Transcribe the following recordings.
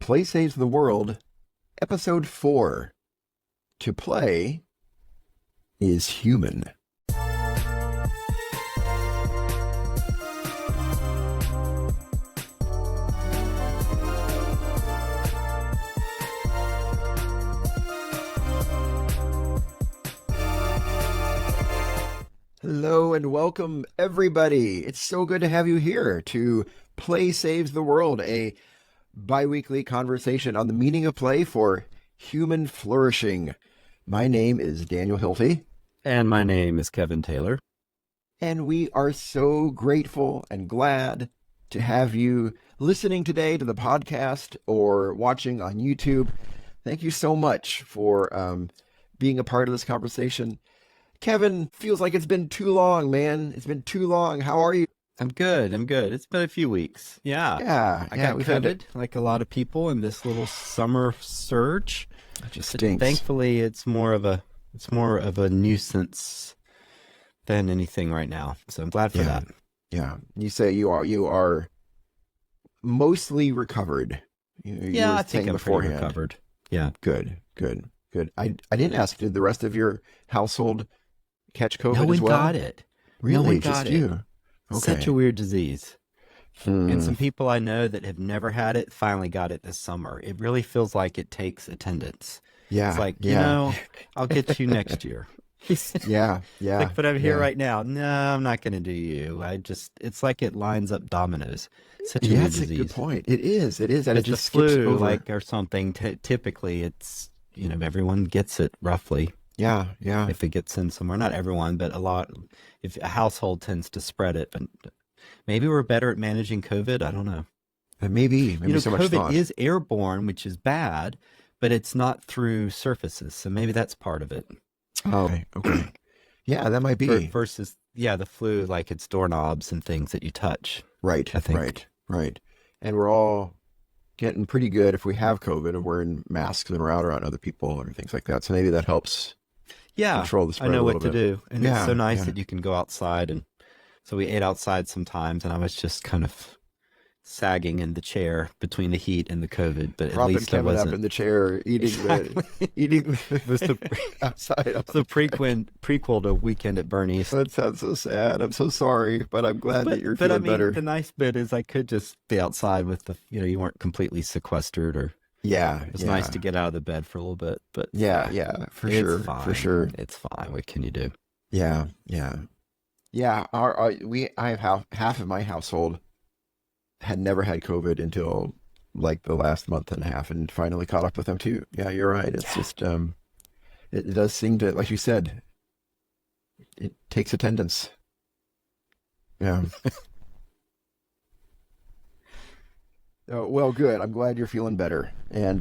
Play Saves the World, Episode 4. To play is human. Hello and welcome, everybody. It's so good to have you here to Play Saves the World, a bi-weekly conversation on the meaning of play for human flourishing. My name is Daniel Hilty. And my name is Kevin Taylor. And we are so grateful and glad to have you listening today to the podcast or watching on YouTube. Thank you so much for being a part of this conversation. Kevin, feels like it's been too long, man. It's been too long. How are you? I'm good. It's been a few weeks. Yeah. I got COVID, like a lot of people, in this little summer surge. It just stinks. Thankfully, it's more of a nuisance than anything right now. So I'm glad for that. Yeah. You say you are mostly recovered. I think I'm pretty recovered. Yeah. Good. I didn't ask, did the rest of your household catch COVID as well? No one got it. Really? No one Just got you? it. Okay. Such a weird disease. And some people I know that have never had it finally got it this summer. It really feels like it takes attendance. Yeah. It's like, I'll get you next year. Yeah. Like, but I'm here right now. No, I'm not going to do you. It's like it lines up dominoes. Such a weird disease. That's a good point. It is. And it just skips flu, over. Or something. Typically, it's, everyone gets it roughly. Yeah. If it gets in somewhere, not everyone, but a lot. If a household tends to spread it, but maybe we're better at managing COVID. I don't know. Maybe so much COVID thought. is airborne, which is bad, but it's not through surfaces. So maybe that's part of it. Oh, okay. Yeah, that might be. Versus, the flu, like it's doorknobs and things that you touch. Right. I think. Right. And we're all getting pretty good if we have COVID and wearing masks and we're out around other people or things like that. So maybe that helps. Control the spread. I know a what little to bit. do. And it's so nice that you can go outside. And so we ate outside sometimes, and I was just kind of sagging in the chair between the heat and the COVID, but at least I wasn't. Up in the chair eating outside. It's the prequel to Weekend at Bernie's. That sounds so sad. I'm so sorry, but I'm glad that you're feeling better. The nice bit is I could just be outside with the, you weren't completely sequestered, or it was nice to get out of the bed for a little bit. But for sure. It's fine. What can you do? Yeah. I have half of my household had never had COVID until like the last month and a half, and finally caught up with them too. Yeah, you're right. It's just it does seem to, like you said, it takes attendance. Yeah. Well, good. I'm glad you're feeling better. And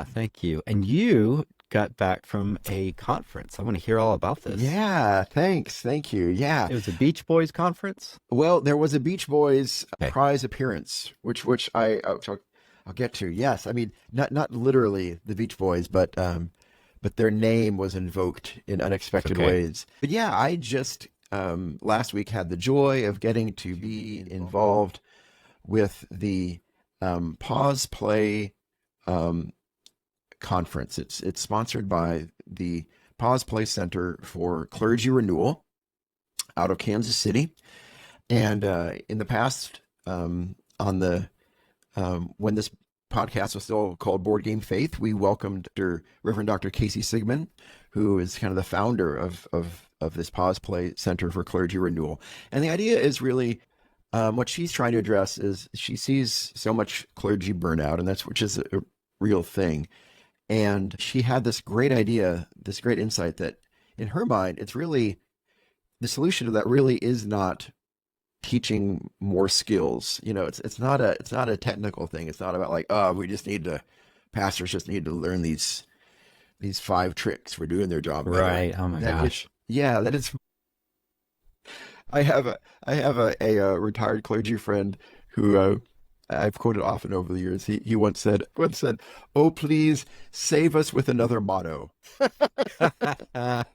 thank you. And you got back from a conference. I want to hear all about this. Yeah, thanks. Thank you. Yeah. It was a Beach Boys conference? Well, there was a Beach Boys prize appearance, which I'll get to. Yes. I mean, not literally the Beach Boys, but their name was invoked in unexpected ways. But yeah, I just last week had the joy of getting to be involved with the Pause Play conference. It's sponsored by the Pause Play Center for Clergy Renewal out of Kansas City. And in the past, when this podcast was still called Board Game Faith, we welcomed Reverend Dr. Casey Sigmund, who is kind of the founder of this Pause Play Center for Clergy Renewal. And the idea is really what she's trying to address is she sees so much clergy burnout, and which is a real thing. And she had this great idea, this great insight that in her mind, it's really, the solution to that really is not teaching more skills. It's not a technical thing. It's not about like, pastors just need to learn these 5 tricks for doing their job better. Right. Oh my gosh. That is. I have a retired clergy friend who I've quoted often over the years. He once said, "Oh, please save us with another motto." A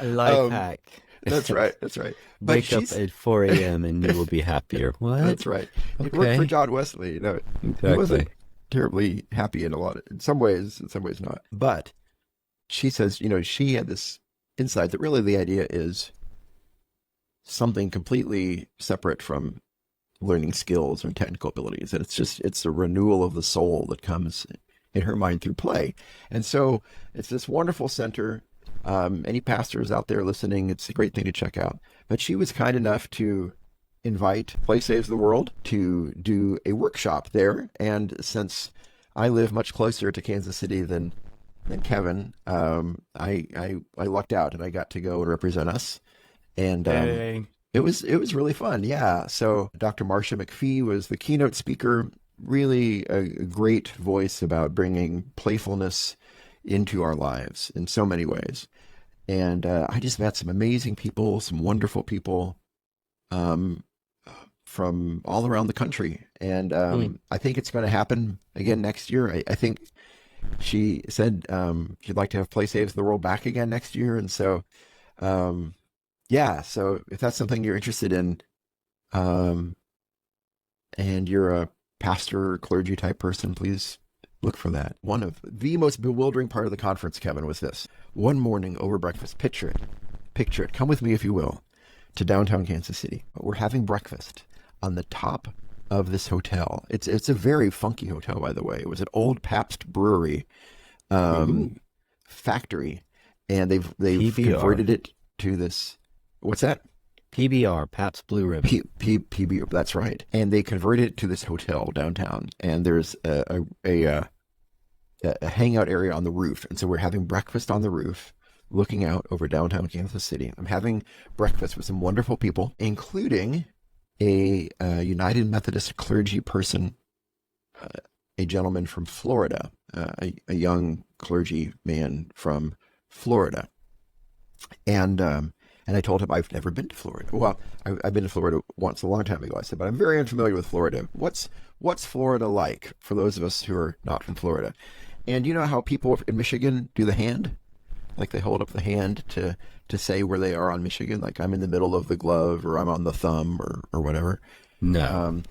life hack. That's right. That's right. But Wake up at 4 a.m. and you will be happier. What? That's right. It Okay. worked for John Wesley. You know, he Exactly. wasn't terribly happy in some ways not. But she says, you know, she had this insight that really the idea is something completely separate from learning skills and technical abilities. And it's a renewal of the soul that comes in her mind through play. And so it's this wonderful center. Any pastors out there listening, it's a great thing to check out. But she was kind enough to invite Play Saves the World to do a workshop there. And since I live much closer to Kansas City than Kevin, I lucked out and I got to go and represent us. And it was really fun. Yeah. So Dr. Marcia McPhee was the keynote speaker, really a great voice about bringing playfulness into our lives in so many ways. And I just met some amazing people, some wonderful people from all around the country. And I think it's going to happen again next year. I think she said she'd like to have Play Saves the World back again next year. And so, yeah, so if that's something you're interested in, and you're a pastor or clergy type person, please look for that. One of the most bewildering part of the conference, Kevin, was this. One morning over breakfast, picture it, come with me if you will, to downtown Kansas City. We're having breakfast on the top of this hotel. It's a very funky hotel, by the way. It was an old Pabst brewery factory, and they've converted it to this. What's that? PBR, Pabst Blue Ribbon. PBR, that's right. And they converted it to this hotel downtown, and there's a hangout area on the roof. And so we're having breakfast on the roof, looking out over downtown Kansas City. I'm having breakfast with some wonderful people, including a United Methodist clergy person, a gentleman from Florida, a young clergy man from Florida. And I told him I've never been to Florida. Well, I've been to Florida once a long time ago, I said, but I'm very unfamiliar with Florida. What's Florida like for those of us who are not from Florida? And you know how people in Michigan do the hand? Like they hold up the hand to say where they are on Michigan, like I'm in the middle of the glove or I'm on the thumb or whatever. No.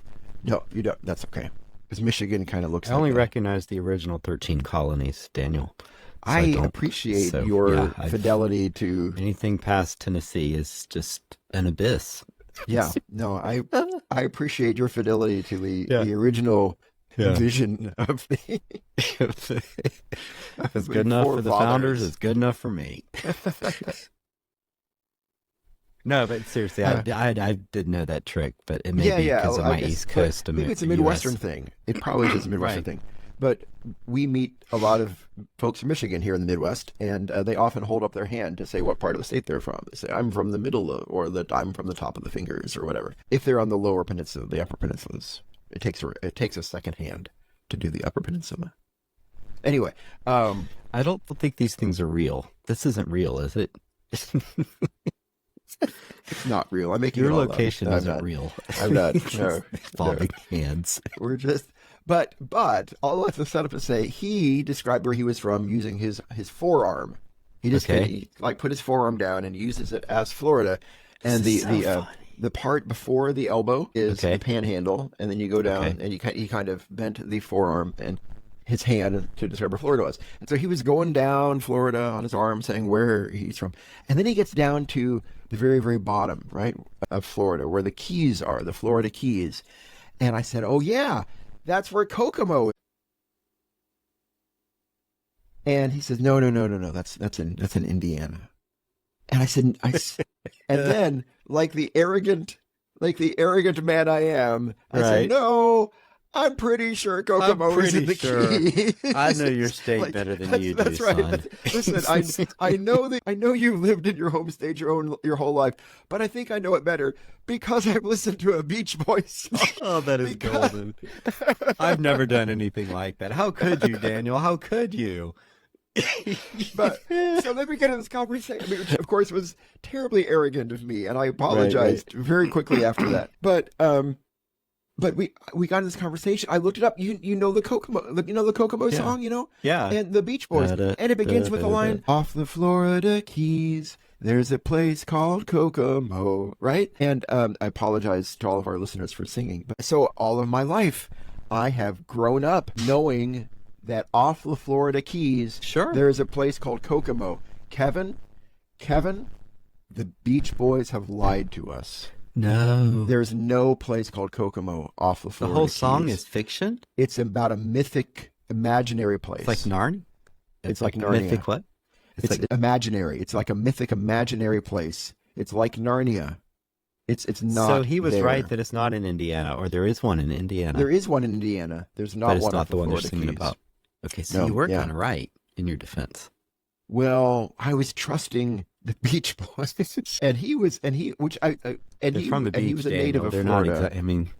No, you don't. That's okay. Because Michigan kind of looks I like only that. recognize the original 13 colonies, Daniel. So I appreciate your fidelity to anything past Tennessee is just an abyss. Yeah, no, I appreciate your fidelity to the original vision of the. If it's good enough for the founders, it's good enough for me. No, but seriously, I didn't know that trick, but it may be because of my East Coast. Maybe it's a Midwestern thing. It probably is a Midwestern thing. But we meet a lot of folks from Michigan here in the Midwest, and they often hold up their hand to say what part of the state they're from. They say, I'm from the middle of, or that I'm from the top of the fingers, or whatever. If they're on the lower peninsula, the upper peninsulas, it takes a second hand to do the upper peninsula. Anyway, I don't think these things are real. This isn't real, is it? It's not real. I'm making your it all location up. isn't real. I'm not. No, Involving hands. We're just. But I'll let the setup to say he described where he was from using his forearm. He just he, like put his forearm down and uses it as Florida, and the part before the elbow is the panhandle, and then you go down and he kind of bent the forearm and his hand to describe where Florida was. And so he was going down Florida on his arm, saying where he's from, and then he gets down to the very, very bottom, right, of Florida, where the Keys are, the Florida Keys, and I said, "Oh yeah, that's where Kokomo is." And he says, "No, that's in Indiana." And I said, and then like the arrogant man I am, I said, "No, I'm pretty sure Kokomo is in the Keys." I know your state better than you do. That's right. Listen, I know you lived in your home state your whole life, but I think I know it better because I've listened to a Beach Boys song. Oh, that is golden. I've never done anything like that. How could you, Daniel? How could you? But so then we get in this conversation, which of course was terribly arrogant of me, and I apologized very quickly after that. But we got in this conversation. I looked it up. You know the Kokomo song, you know? Yeah. And the Beach Boys. And it begins with the line, "Off the Florida Keys, There's a place called Kokomo, right? And I apologize to all of our listeners for singing. But so all of my life, I have grown up knowing that off the Florida Keys, Sure. there is a place called Kokomo. Kevin, the Beach Boys have lied to us. No. There's no place called Kokomo off the Florida The whole Keys. song is fiction? It's about a mythic, imaginary place. It's like Narnia? It's like Narnia. Mythic what? It's like imaginary. It's like a mythic, imaginary place. It's like Narnia. It's not. So he was there. right that it's not in Indiana, or there is one in Indiana. There is one in Indiana. There's not but it's one not off the one they're Florida singing Keys. about. Okay, so No, you were yeah. kind of right in your defense. Well, I was trusting the Beach Boys, and he was They're from the beach, he was a Daniel. native of They're Florida. not. I mean,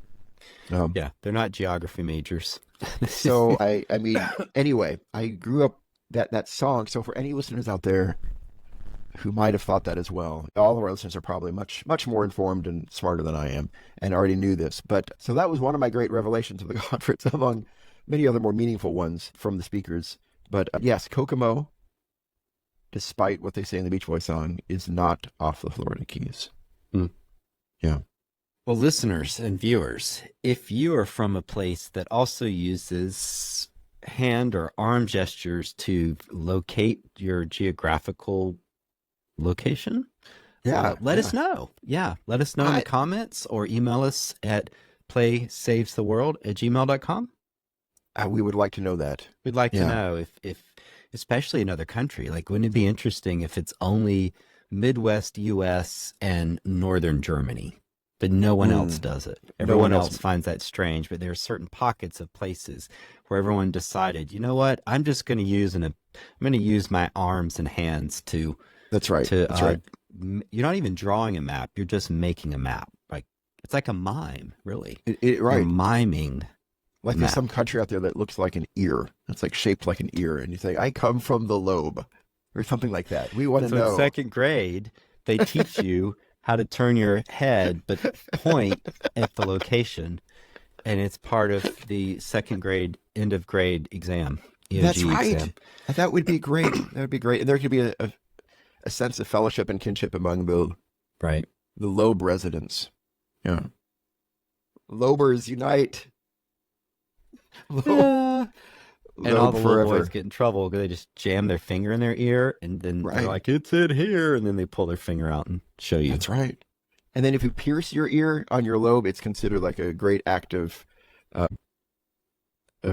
yeah, they're not geography majors. So I mean, anyway, I grew up that song. So for any listeners out there who might have thought that as well, all of our listeners are probably much more informed and smarter than I am, and already knew this. But so that was one of my great revelations of the conference, among many other more meaningful ones from the speakers. But yes, Kokomo, despite what they say in the Beach Boys song, is not off the Florida Keys. Mm. Yeah. Well, listeners and viewers, if you are from a place that also uses hand or arm gestures to locate your geographical location, let us know. Yeah, let us know in the comments or email us at playsavestheworld@gmail.com. We would like to know that. We'd like to know if, especially in other country, like wouldn't it be interesting if it's only Midwest U.S. and Northern Germany, but no one else does it. Everyone else finds that strange, but there are certain pockets of places where everyone decided, you know what, I'm just going to use my arms and hands to. That's right. That's right. You're not even drawing a map; you're just making a map. Like it's like a mime, really. Right. You're miming. Like there's some country out there that looks like an ear. It's like shaped like an ear, and you say, "I come from the lobe," or something like that. We want to know. In second grade, they teach you how to turn your head, but point at the location, and it's part of the second grade end of grade exam. EOG That's right. Exam. That would be great. That would be great. And there could be a sense of fellowship and kinship among the lobe residents. Yeah. Lobers unite. And all the forever. little boys get in trouble because they just jam their finger in their ear, and then they're like, "It's in here," and then they pull their finger out and show you. That's right. And then if you pierce your ear on your lobe, it's considered like a great act of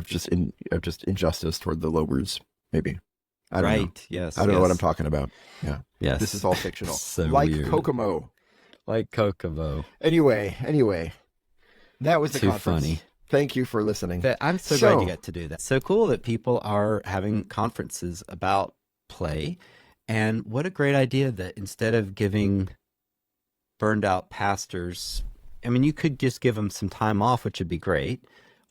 just injustice toward the lobers. Maybe. I don't know. Yes. I don't know what I'm talking about. Yeah. Yes. This is all fictional. So like weird. Kokomo. Like Kokomo. Anyway, that was the Too conference. funny. Thank you for listening. I'm so glad you got to do that. So cool that people are having conferences about play. And what a great idea that instead of giving burned out pastors, I mean, you could just give them some time off, which would be great.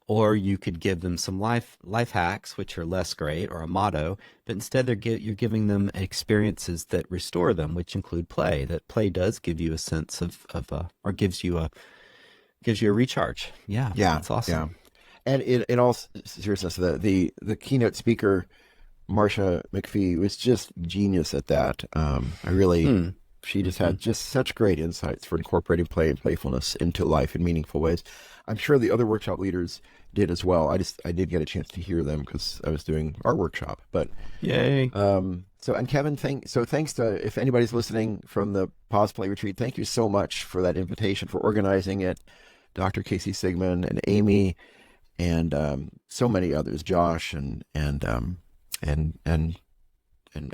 Or you could give them some life hacks, which are less great, or a motto. But instead, you're giving them experiences that restore them, which include play. That play does give you a sense of or gives you a recharge. Yeah, that's awesome. Yeah, and in all seriousness, the keynote speaker, Marcia McPhee, was just genius at that. She just had just such great insights for incorporating play and playfulness into life in meaningful ways. I'm sure the other workshop leaders did as well. I did get a chance to hear them because I was doing our workshop. But yay! And Kevin, thanks to, if anybody's listening from the Pause Play Retreat, thank you so much for that invitation, for organizing it, Dr. Casey Sigmund and Amy, and so many others, Josh and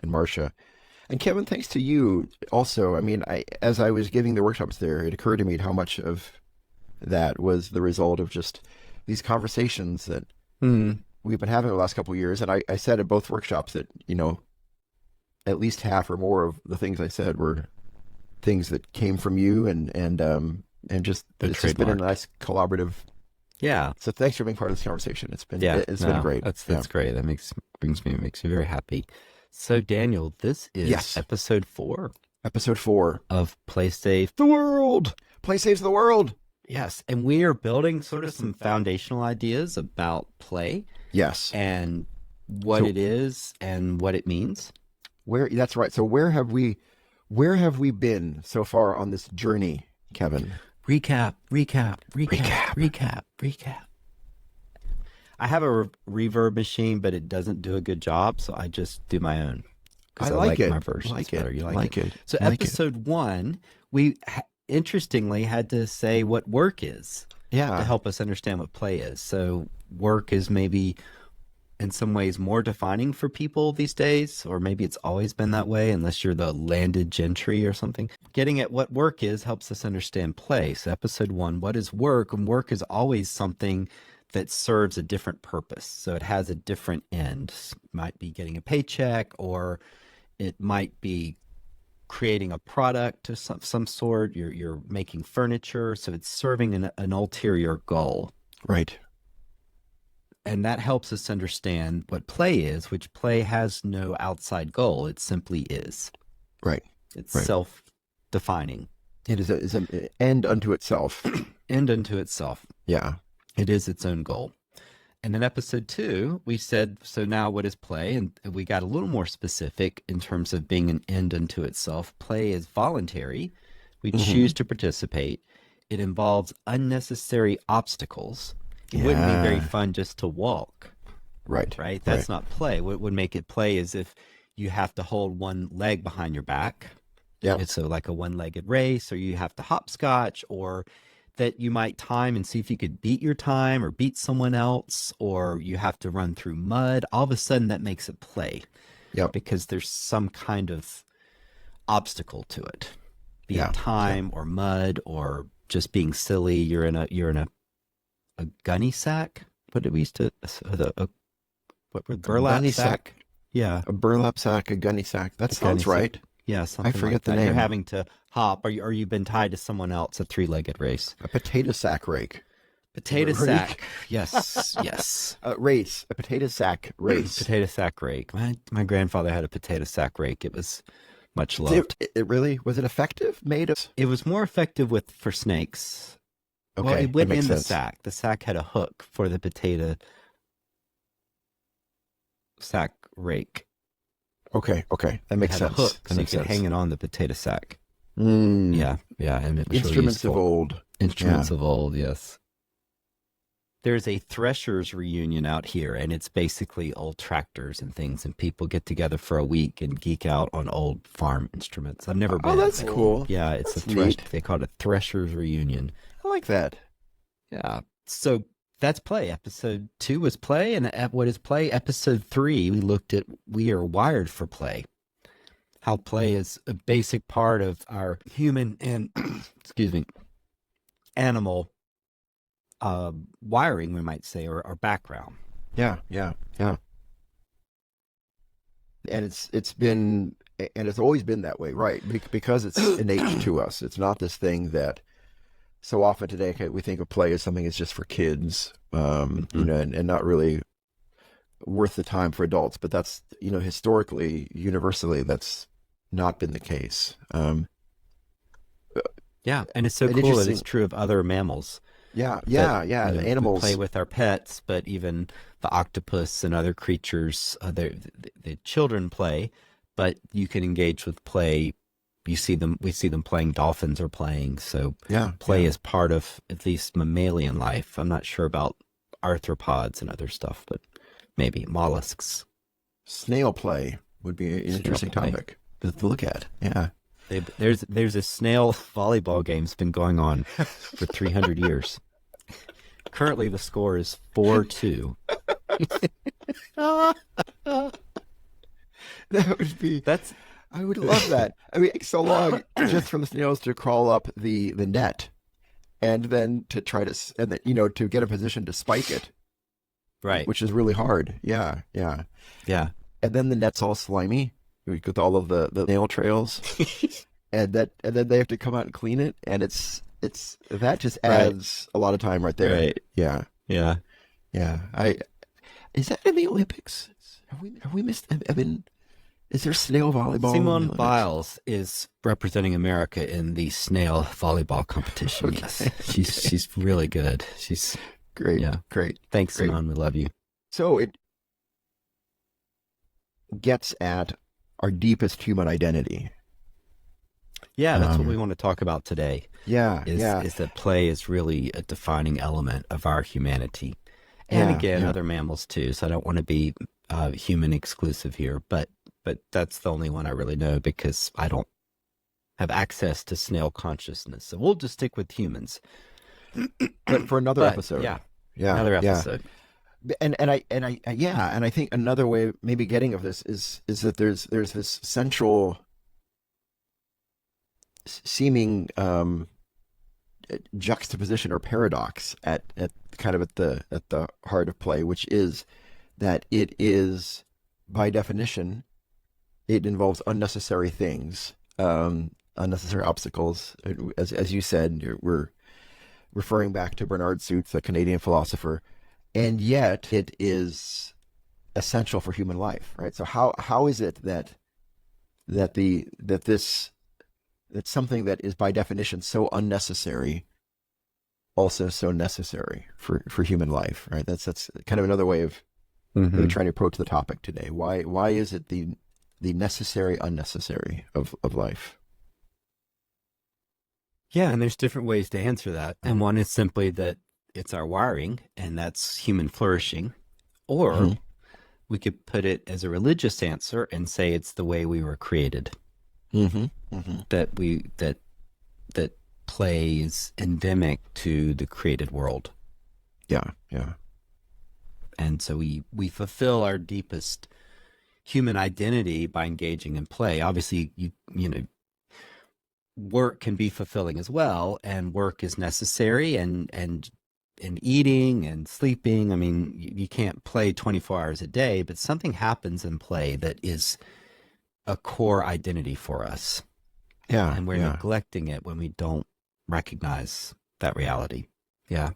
Marcia. And Kevin, thanks to you also. I mean, as I was giving the workshops there, it occurred to me how much of that was the result of just these conversations that we've been having the last couple of years. And I said at both workshops that, at least half or more of the things I said were things that came from you and just it's just been a nice collaborative. Yeah. So thanks for being part of this conversation. It's been been great. That's great. That makes me very happy. So Daniel, this is episode 4. Episode 4 of Play Save the World. Play Saves the World. Yes, and we are building sort of some foundational ideas about play. Yes. And what it is and what it means. That's right. So where have we Where have we been so far on this journey, Kevin? Recap. Recap. I have a reverb machine, but it doesn't do a good job, so I just do my own because I like it. my versions Like better. it. You like it. So like episode 1, we interestingly had to say what work is it. to Yeah. help us understand what play is. So work is maybe in some ways more defining for people these days, or maybe it's always been that way unless you're the landed gentry or something. Getting at what work is helps us understand play. So episode 1, what is work? And work is always something that serves a different purpose. So it has a different end. It might be getting a paycheck, or it might be creating a product of some sort. You're making furniture, so it's serving an ulterior goal. Right. And that helps us understand what play is, which play has no outside goal. It simply is. Right. It's Right. self-defining. It is an end unto itself. End unto itself. Yeah. It is its own goal. And in episode 2, we said, so now what is play? And we got a little more specific in terms of being an end unto itself. Play is voluntary. We choose to participate. It involves unnecessary obstacles. It wouldn't be very fun just to walk, Right. right? That's not play. What would make it play is if you have to hold one leg behind your back. Yeah. It's so like a one-legged race, or you have to hopscotch, or that you might time and see if you could beat your time or beat someone else, or you have to run through mud. All of a sudden that makes it play. Yep. Because there's some kind of obstacle to it. Be Yeah. it time or mud or just being silly. You're in a gunny sack. What did we used to what were burlap gunny sack? Yeah. A burlap sack, a gunny sack. That sounds gunny right. sack. Yeah, something forget like the that. name. You're having to hop, or you've been tied to someone else, a 3-legged race. A potato sack rake. Potato Rake. sack. Yes, yes. Race. A potato sack race. Potato sack rake. My grandfather had a potato sack rake. It was much loved. It really was it effective? Made of It was more effective for snakes. okay. Well, it went that makes in the sense. sack. The sack had a hook for the potato sack rake. Okay. That It makes had sense. a hook, That so you makes could sense. hang it on the potato sack. Mm. Yeah, and it was really Instruments useful. of old. Instruments of old, yes. There's a threshers reunion out here, and it's basically old tractors and things, and people get together for a week and geek out on old farm instruments. I've never been. Oh, that's cool. Yeah, it's That's a thresh. neat. They call it a threshers reunion. I like that. Yeah. So that's play. Episode 2 was play, and what is play? Episode 3, we looked at we are wired for play. How play is a basic part of our human and excuse me, animal wiring, we might say, or background. Yeah. And it's always been that way, right? Because it's innate to us. It's not this thing that so often today we think of play as something that's just for kids, and not really worth the time for adults. But that's, historically, universally, that's not been the case. Yeah, and it's so And cool that interesting- it's true of other mammals. Yeah. that, The animals we play with our pets, but even the octopus and other creatures, the children play, but you can engage with play. We see them playing. Dolphins are playing. So play is part of at least mammalian life. I'm not sure about arthropods and other stuff, but maybe mollusks. Snail play would be an interesting play. topic to look at. Yeah. There's a snail volleyball game's been going on for 300 years. Currently, the score is 4-2. That would be. I would love that. I mean, it's so long just for the snails to crawl up the net, and then to try to to get a position to spike it, Right. which is really hard. Yeah. Yeah. And then the net's all slimy with all of the nail trails, and then they have to come out and clean it, and it's that just adds a lot of time right there. Right. Yeah. Yeah. Is that in the Olympics? Have we missed? Is there snail volleyball? in the Simone Olympics? Biles is representing America in the snail volleyball competition. Okay. Yes, she's really good. She's Great. Yeah. Great. Thanks, Great. Simone. We love you. So it gets at our deepest human identity. Yeah, that's what we Um, want to talk about today. yeah, Is yeah, is that play is really a defining element of our humanity, and yeah, again, yeah. other mammals too. So I don't want to be human exclusive here, but that's the only one I really know because I don't have access to snail consciousness. So we'll just stick with humans. But for another But episode. yeah, Yeah, another yeah. episode. And I think another way maybe getting of this is that there's this central seeming juxtaposition or paradox at kind of at the heart of play, which is that it is by definition it involves unnecessary things, unnecessary obstacles. As you said, we're referring back to Bernard Suits, a Canadian philosopher, and yet it is essential for human life, right? So how is it that something that is by definition so unnecessary also so necessary for human life, right? That's kind of another way of maybe Hmm. trying to approach the topic today. Why is it the necessary unnecessary of life? Yeah, and there's different ways to answer that. And one is simply that it's our wiring, and that's human flourishing. Or Mm-hmm. we could put it as a religious answer and say it's the way we were created. Mm-hmm. Mm-hmm. That play is endemic to the created world. Yeah, yeah, And so we fulfill our deepest human identity by engaging in play. Obviously, you know, work can be fulfilling as well, and work is necessary, and eating and sleeping. I mean, you can't play 24 hours a day, but something happens in play that is a core identity for us, yeah, and we're yeah. neglecting it when we don't recognize that reality. Yeah.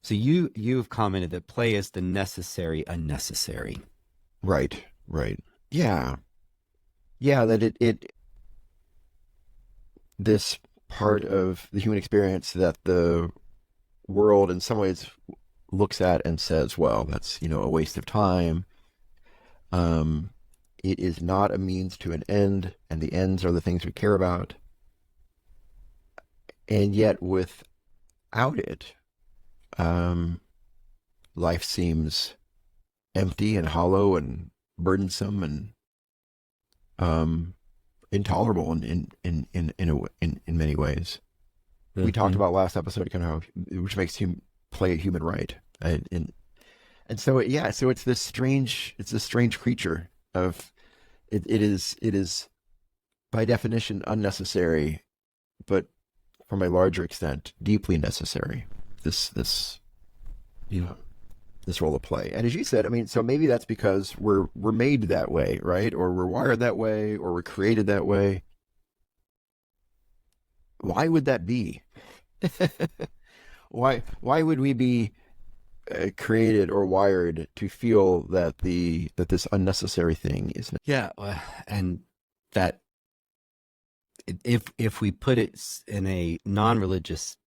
So you've commented that play is the necessary unnecessary. Right, right. Yeah, yeah. That it this part of the human experience that the world in some ways looks at and says, well, that's, a waste of time. Um, it is not a means to an end, and the ends are the things we care about. And yet, without it, um, life seems empty and hollow and burdensome and um, intolerable in many ways. We talked Mm-hmm. about last episode kind of how which makes play a human right, and so yeah, so it's this strange creature of it is by definition unnecessary, but from a larger extent deeply necessary. This Yeah. this role of play, and as you said, I mean, so maybe that's because we're made that way, right? Or we're wired that way, or we're created that way. Why would that be? Why would we be created or wired to feel that this unnecessary thing is Yeah, and that if we put it in a non-religious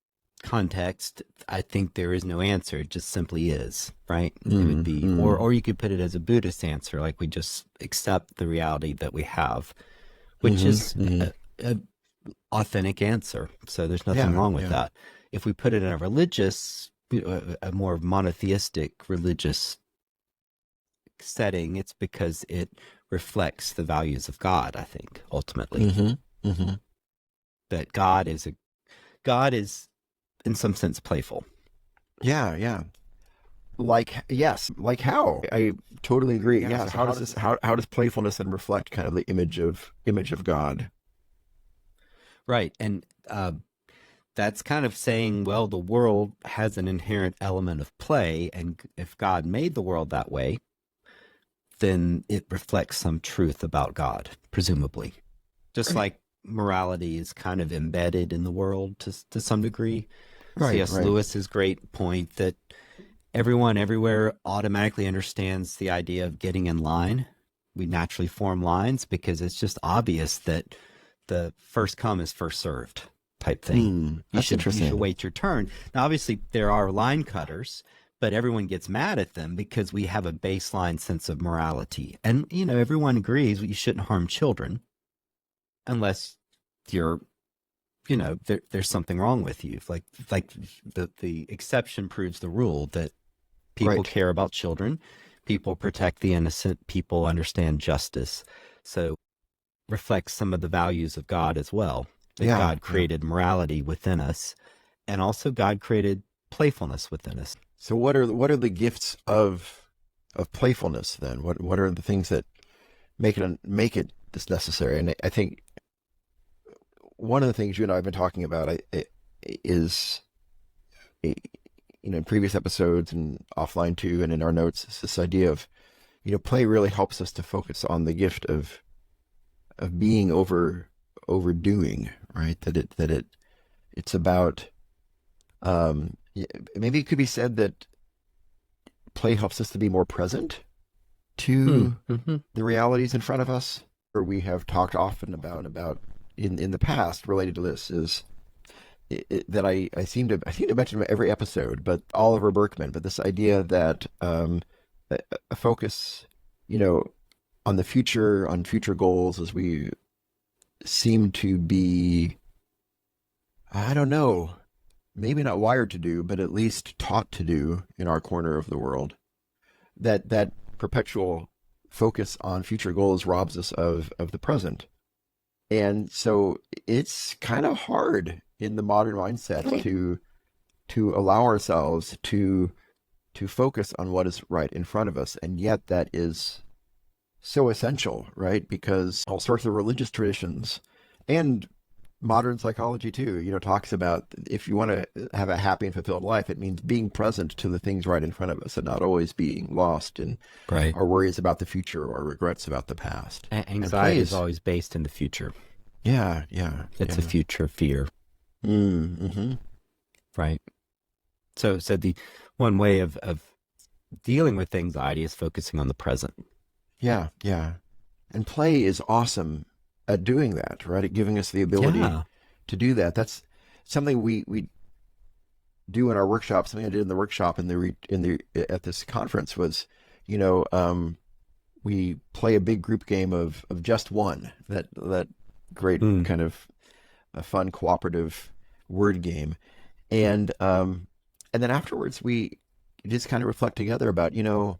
context, I think there is no answer. It just simply is, right? It would mm, be, mm. or you could put it as a Buddhist answer, like we just accept the reality that we have, which Hmm. is Hmm. a authentic answer. So there's nothing Yeah, wrong with yeah, that. If we put it in a religious, a more monotheistic religious setting, it's because it reflects the values of God, I think, ultimately. hmm, hmm. That God is in some sense playful. Yeah, yeah. Like yes, like how? I totally agree. Yeah. Yeah. So So how how does does this how does playfulness then reflect kind of the image of God? right? And that's kind of saying, well, the world has an inherent element of play, and if God made the world that way, then it reflects some truth about God, presumably. Just Right, like morality is kind of embedded in the world to some degree. right, C.S. right. Lewis's great point that everyone everywhere automatically understands the idea of getting in line. We naturally form lines because it's just obvious that the first come is first served type thing. That's You should interesting. wait your turn. Now, obviously, there are line cutters, but everyone gets mad at them because we have a baseline sense of morality, and everyone agrees you shouldn't harm children unless you're, there's something wrong with you. Like the exception proves the rule, that people Right. care about children, people protect the innocent, people understand justice. So reflects some of the values of God as well. That Yeah. God Yeah. created morality within us, and also God created playfulness within us. So what are the gifts of playfulness then? What are the things that make it this necessary? And I think one of the things you and I have been talking about is, in previous episodes and offline too, and in our notes, is this idea of, play really helps us to focus on the gift of being overdoing, right? It's about, maybe it could be said that play helps us to be more present to Mm-hmm. the realities in front of us. Or we have talked often about in the past related to this is that I seem to mention in every episode, but Oliver Berkman, but this idea that a focus, on the future, on future goals, as we seem to be, I don't know, maybe not wired to do, but at least taught to do in our corner of the world. That perpetual focus on future goals robs us of the present. And so it's kind of hard in the modern mindset to allow ourselves to focus on what is right in front of us. And yet that is so essential, right? Because all sorts of religious traditions and modern psychology too, talks about if you want to have a happy and fulfilled life, it means being present to the things right in front of us and not always being lost in Right. our worries about the future or regrets about the past. Anxiety is always based in the future. Yeah. It's a future fear. Mm-hmm. Right. So the one way of dealing with anxiety is focusing on the present. Yeah. And play is awesome at doing that, right? At giving us the ability to do that. That's something we do in our workshop. Something I did in the workshop at this conference was, we play a big group game of just one. That great kind of a fun cooperative word game, and then afterwards we just kind of reflect together about, none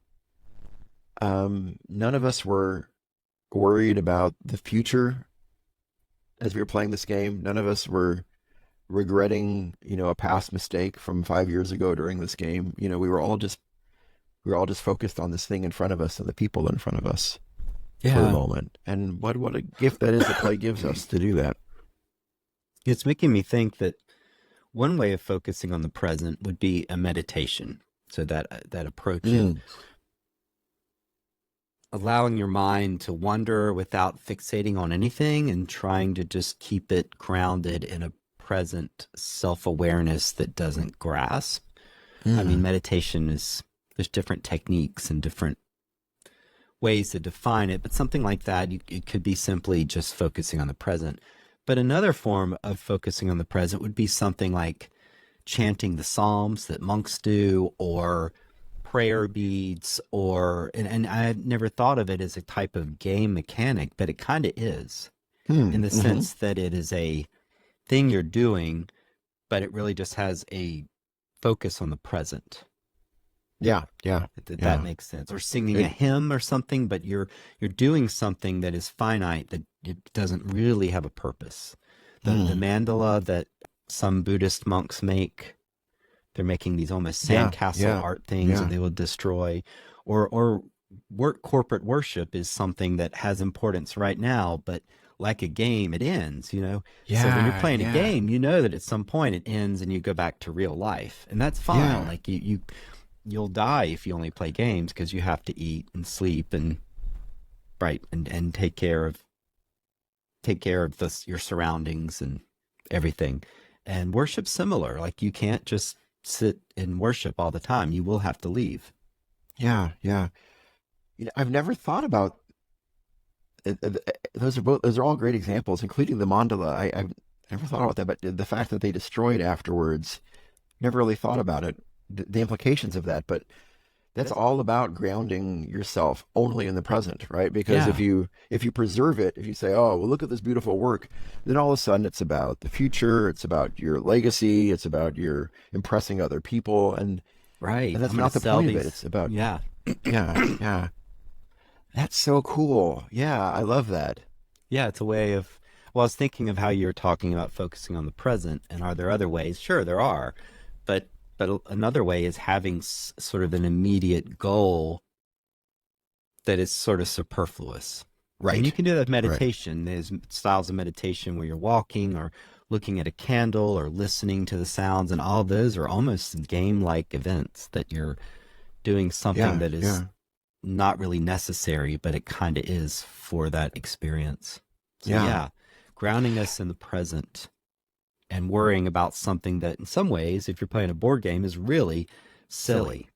of us were worried about the future as we were playing this game. None of us were regretting, a past mistake from 5 years ago during this game. We were all just focused on this thing in front of us and the people in front of us for the moment. And what a gift that is that play gives us to do that. It's making me think that one way of focusing on the present would be a meditation. So that approach of allowing your mind to wander without fixating on anything and trying to just keep it grounded in a present self-awareness that doesn't grasp. I mean, meditation there's different techniques and different ways to define it, but something like that, it could be simply just focusing on the present. But another form of focusing on the present would be something like chanting the Psalms that monks do, or prayer beads, and I had never thought of it as a type of game mechanic, but it kind of is, in the sense that it is a thing you're doing, but it really just has a focus on the present. Yeah. That makes sense. Or singing a hymn or something, but you're doing something that is finite, that it doesn't really have a purpose. The mandala that some Buddhist monks make, they're making these almost sandcastle art things that they will destroy. Or corporate worship is something that has importance right now, but like a game, it ends, So when you're playing a game, you know that at some point it ends and you go back to real life. And that's fine. Yeah. Like you'll die if you only play games, because you have to eat and sleep and take care of your surroundings and everything. And worship's similar. Like you can't just sit and worship all the time. You will have to leave. Yeah. I've never thought about those are all great examples, including the mandala. I've never thought about that, but the fact that they destroyed afterwards, never really thought about it, the implications of that. But that's all about grounding yourself only in the present, right? Because Yeah, if you preserve it, if you say, "Oh, well, look at this beautiful work," then all of a sudden it's about the future, it's about your legacy, it's about your impressing other people, right. and that's I'm going not to the sell point of it. these. It's about Yeah. yeah, yeah. That's so cool. Yeah, I love that. Yeah, it's a way of, well, I was thinking of how you were talking about focusing on the present, and are there other ways? Sure, there are, but another way is having sort of an immediate goal that is sort of superfluous. And you Right, can do that with right. meditation. There's styles of meditation where you're walking or looking at a candle or listening to the sounds, and all of those are almost game-like events that you're doing something Yeah, that is yeah, not really necessary, but it kind of is for that experience. So yeah. yeah, grounding us in the present and worrying about something that in some ways, if you're playing a board game, is really silly.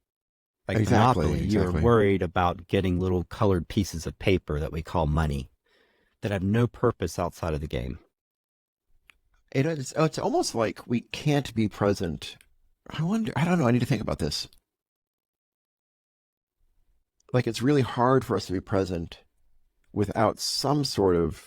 Like Exactly, Monopoly, you're exactly. worried about getting little colored pieces of paper that we call money that have no purpose outside of the game. It's almost like we can't be present. I wonder, I don't know, I need to think about this. Like it's really hard for us to be present without some sort of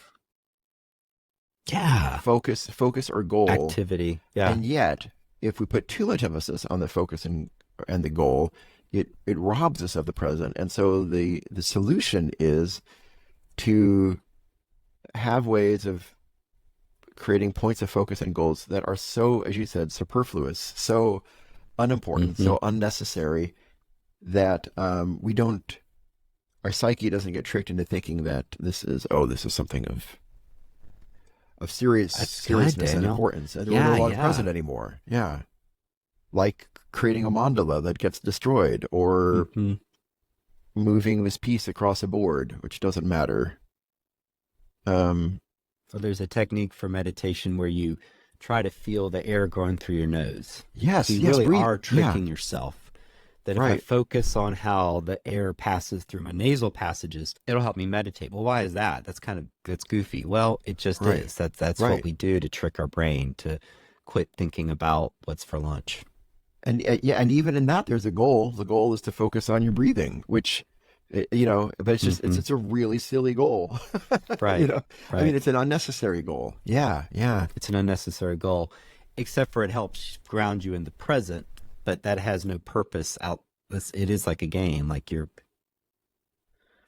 Yeah. focus or goal. Activity. Yeah. And yet, if we put too much emphasis on the focus and the goal, it robs us of the present. And so the solution is to have ways of creating points of focus and goals that are so, as you said, superfluous, so unimportant, Hmm. so unnecessary that we don't, our psyche doesn't get tricked into thinking that this is something of That's good, seriousness and Daniel. importance, and we're no Yeah. longer Yeah. present anymore. Yeah, like creating a mandala that gets destroyed, or Hmm. moving this piece across a board, which doesn't matter. Um, So there's a technique for meditation where you try to feel the air going through your nose. So yes, you yes, really breathe. are Yeah, tricking yourself. That if I right. focus on how the air passes through my nasal passages, it'll help me meditate. Well, why is that? That's goofy. Well, it just Right, is. That's what right. we do to trick our brain to quit thinking about what's for lunch. And yeah, and even in that, there's a goal. The goal is to focus on your breathing, which, but it's just Hmm. it's a really silly goal. Right. I mean, Right. it's an unnecessary goal. Yeah, yeah, It's an unnecessary goal, except for it helps ground you in the present, but that has no purpose out. It is like a game, like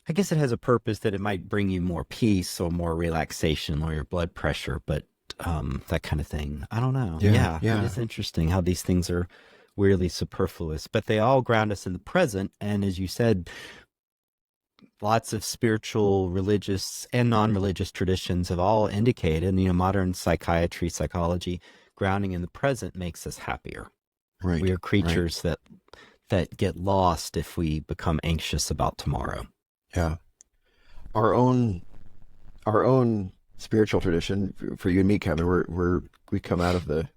I guess it has a purpose that it might bring you more peace or more relaxation or your blood pressure, but that kind of thing. I don't know. yeah, Yeah, it yeah. is interesting how these things are weirdly superfluous, but they all ground us in the present. And as you said, lots of spiritual, religious, and non-religious traditions have all indicated, modern psychiatry, psychology, grounding in the present makes us happier. We Right, are right. creatures that get lost if we become anxious about tomorrow. Yeah. Our own our own spiritual tradition for you and me, Kevin. We come out of the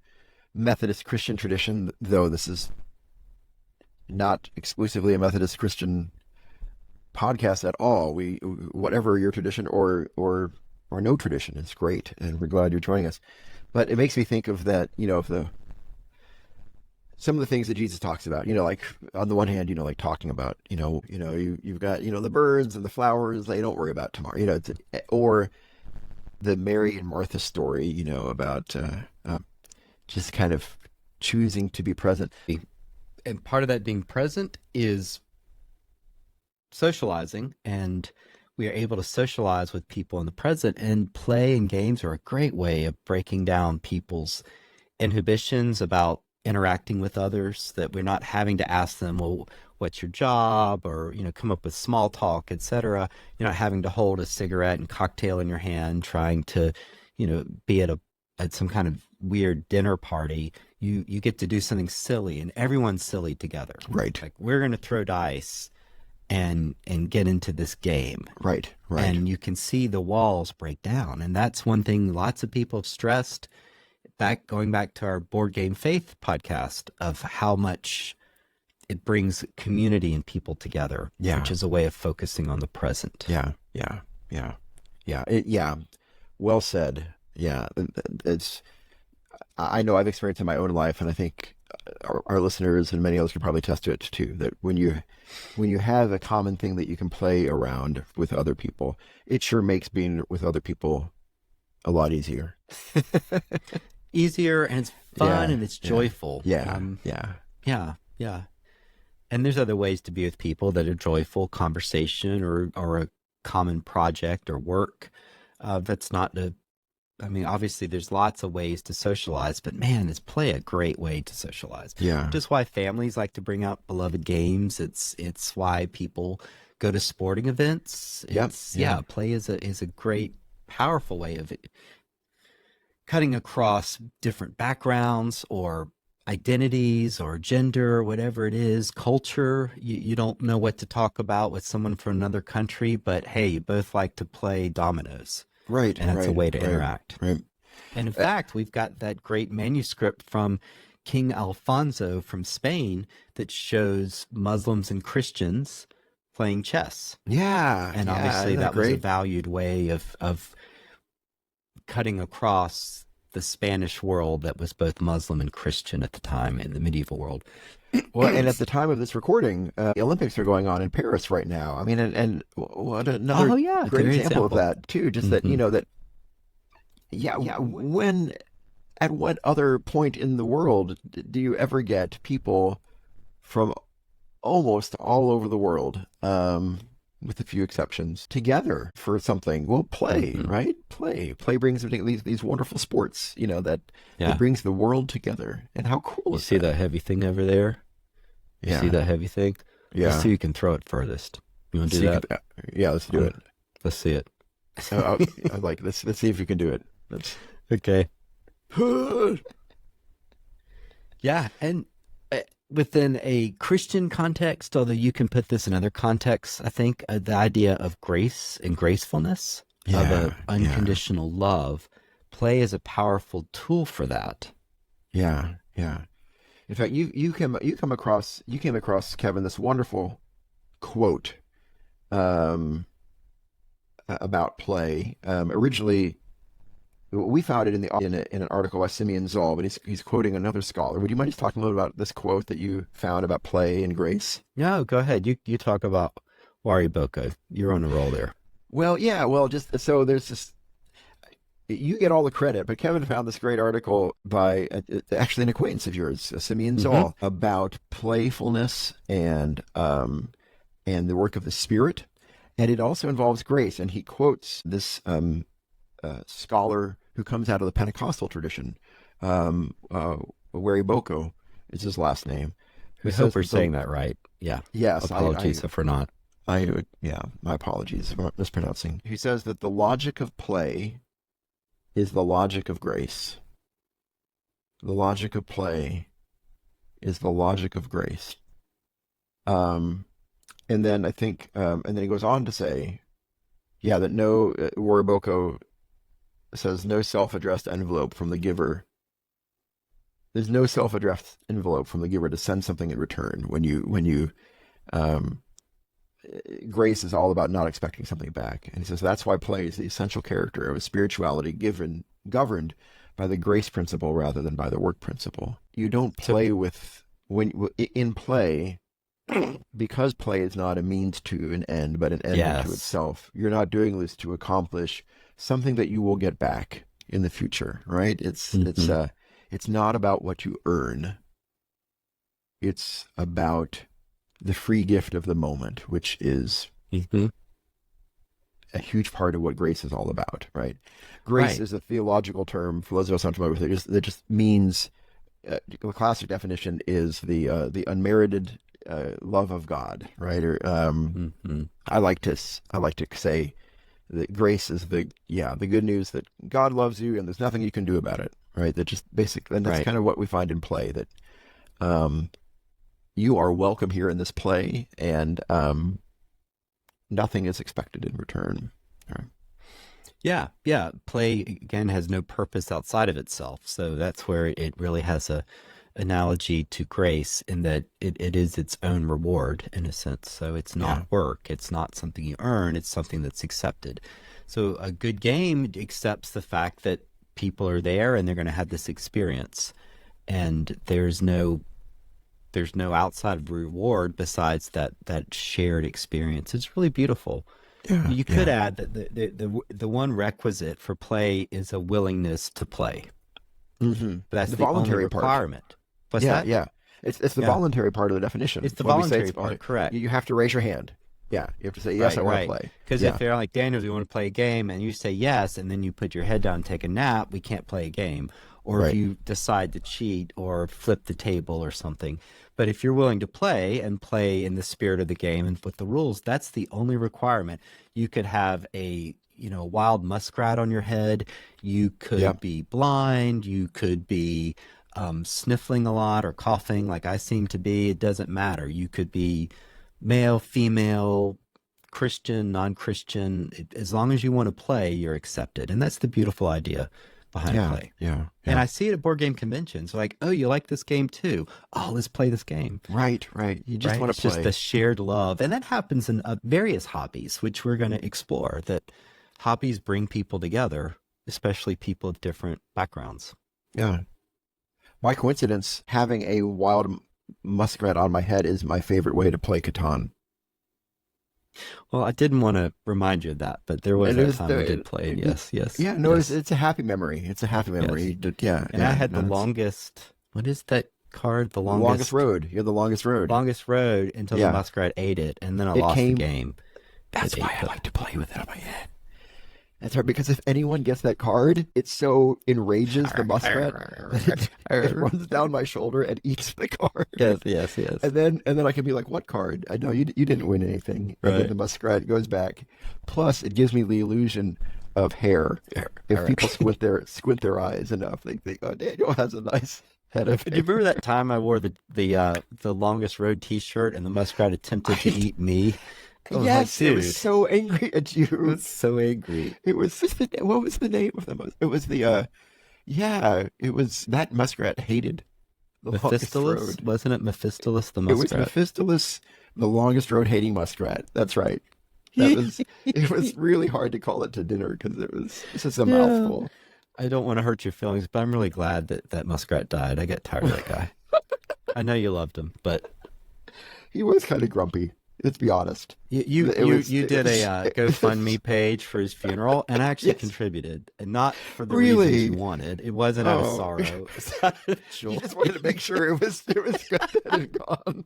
Methodist Christian tradition, though this is not exclusively a Methodist Christian podcast at all. We whatever your tradition or no tradition is great, and we're glad you're joining us. But it makes me think of that, of the some of the things that Jesus talks about. Like on the one hand, like talking about, you've got the birds and the flowers. They don't worry about tomorrow. Or the Mary and Martha story. About just kind of choosing to be present. And part of that being present is socializing, and we are able to socialize with people in the present, and play and games are a great way of breaking down people's inhibitions about interacting with others, that we're not having to ask them, well, what's your job, or come up with small talk, etc. You're not having to hold a cigarette and cocktail in your hand trying to be at some kind of weird dinner party. You get to do something silly, and everyone's silly together. Right, Like, we're going to throw dice and get into this game, right, right. and you can see the walls break down. And that's one thing lots of people have stressed, going back to our board game faith podcast, of how much it brings community and people together, Yeah, which is a way of focusing on the present. yeah, yeah, yeah, yeah. Yeah. Well said. Yeah, it's. I know I've experienced in my own life, and I think our listeners and many others could probably attest to it too, that when you have a common thing that you can play around with other people, it sure makes being with other people a lot easier. Easier, and it's fun, Yeah, and it's yeah, joyful. yeah, yeah. Yeah, yeah. And there's other ways to be with people that are joyful, conversation or a common project or work. That's not the, I mean, obviously there's lots of ways to socialize, but man, is play a great way to socialize. Yeah. Just why families like to bring out beloved games. It's why people go to sporting events. Yep. It's Yeah. yeah, play is a great, powerful way of cutting across different backgrounds or identities or gender, whatever it is, culture. You don't know what to talk about with someone from another country, but hey, you both like to play dominoes, Right. and that's a Right. way to Right. interact. Right. And in fact, we've got that great manuscript from King Alfonso from Spain that shows Muslims and Christians playing chess. Yeah. And Yeah. obviously Isn't that that was a great? valued way of cutting across the Spanish world that was both Muslim and Christian at the time in the medieval world. Well, and at the time of this recording, the Olympics are going on in Paris right now. I mean, and what another Oh yeah, great great example of example. that too. Just that, Hmm. that, yeah, when, at what other point in the world do you ever get people from almost all over the world, with a few exceptions, together for something? Well, play, Hmm. right? Play brings these wonderful sports, that Yeah. brings the world together. And how cool You is see that? that heavy thing over there? You see Yeah, that heavy thing? Let's yeah. see who can throw it furthest. You want to So do you that? could, yeah, let's do it. Let's see it. I'd like let's see if you can do it. Let's. Okay. Yeah, and within a Christian context, although you can put this in other contexts, I think the idea of grace and gracefulness, of Yeah, a unconditional love, play is a powerful tool for that. yeah, yeah. In fact, you came across, Kevin, this wonderful quote, um, about play. Originally, we found it in an article by Simeon Zoll, but he's quoting another scholar. Would you mind just talking a little about this quote that you found about play and grace? No, go ahead. You talk about Wari Boko. You're on a roll there. Well, yeah. Well, just so there's this. You get all the credit, but Kevin found this great article by actually an acquaintance of yours, Simeon Hmm. Zoll, about playfulness and the work of the Spirit, and it also involves grace. And he quotes this scholar who comes out of the Pentecostal tradition, Wari Boko is his last name, who We hope says we're that saying that right. Yeah. yes, Apologies if we're not. yeah, my apologies for mispronouncing. He says that the logic of play is the logic of grace. The logic of play is the logic of grace. And then I think, and then he goes on to say, yeah, that no, Wariboko says no self-addressed envelope from the giver. There's no self-addressed envelope from the giver to send something in return. Um, grace is all about not expecting something back. And he says that's why play is the essential character of a spirituality governed by the grace principle rather than by the work principle. You don't play in play, because play is not a means to an end, but an end unto Yes. itself. You're not doing this to accomplish something that you will get back in the future, right? It's not about what you earn. It's about the free gift of the moment, which is Hmm. a huge part of what grace is all about, right? Grace Right. is a theological term for those of us not familiar with it. That just means, the classic definition is the unmerited love of God, right? Or Hmm. I like to say that grace is the good news that God loves you and there's nothing you can do about it, right? That just basic, and that's Right. kind of what we find in play, that you are welcome here in this play, and nothing is expected in return. Right. Yeah, yeah. Play again has no purpose outside of itself, so that's where it really has a analogy to grace in that it is its own reward in a sense. So it's Yeah. not work, it's not something you earn, it's something that's accepted. So a good game accepts the fact that people are there and they're going to have this experience. and there's no outside reward besides that shared experience. It's really beautiful. Yeah, You could add that the one requisite for play is a willingness to play. Mm-hmm. That's The the only voluntary part. requirement. What's that? Yeah. It's the Yeah. voluntary part of the definition. It's the When we say voluntary part, correct. You have to raise your hand. Yeah, you have to say, yes, I want to play. Because if they're like, Daniel, do you want to play a game? And you say yes, and then you put your head down and take a nap, we can't play a game. Or if you decide to cheat or flip the table or something. But if you're willing to play and play in the spirit of the game and with the rules, that's the only requirement. You could have a wild muskrat on your head. You could be blind. You could be sniffling a lot or coughing like I seem to be. It doesn't matter. You could be male, female, Christian, non-Christian. As long as you want to play, you're accepted. And that's the beautiful idea behind play. Yeah. And I see it at board game conventions. Like, oh, you like this game too? Oh, let's play this game. Right. You just want to play. It's just the shared love. And that happens in various hobbies, which we're going to explore, that hobbies bring people together, especially people of different backgrounds. Yeah. By coincidence, having a wild muskrat on my head is my favorite way to play Catan. Well, I didn't want to remind you of that, but there was a time I did play it. Yes. Yeah, no, it's a happy memory. It's a happy memory. Yes. And I had the longest, what is that card? The longest road. You're the longest road. Longest road until the muskrat ate it, and then I lost the game. That's why I like to play with it on my head. That's right, because if anyone gets that card, it so enrages the muskrat that it runs down my shoulder and eats the card. Yes. And then I can be like, what card? I know you didn't win anything. And then the muskrat goes back. Plus, it gives me the illusion of hair. If people squint their eyes enough, they think, oh, Daniel has a nice head of hair. Do you remember that time I wore the longest road T-shirt and the muskrat attempted to eat me? Yes, it was so angry at you. It was so angry. It was what was the name of the? It was it was that muskrat hated the longest road. Wasn't it Mephistopheles the muskrat? It was Mephistopheles, the longest road hating muskrat. That's right. It was really hard to call it to dinner because it's just a mouthful. I don't want to hurt your feelings, but I'm really glad that muskrat died. I get tired of that guy. I know you loved him, but he was kind of grumpy. Let's be honest. You did a GoFundMe page for his funeral, and I actually contributed, and not for the reasons you wanted. It wasn't out of sorrow. It was out of joy. You just wanted to make sure it was good that it had gone.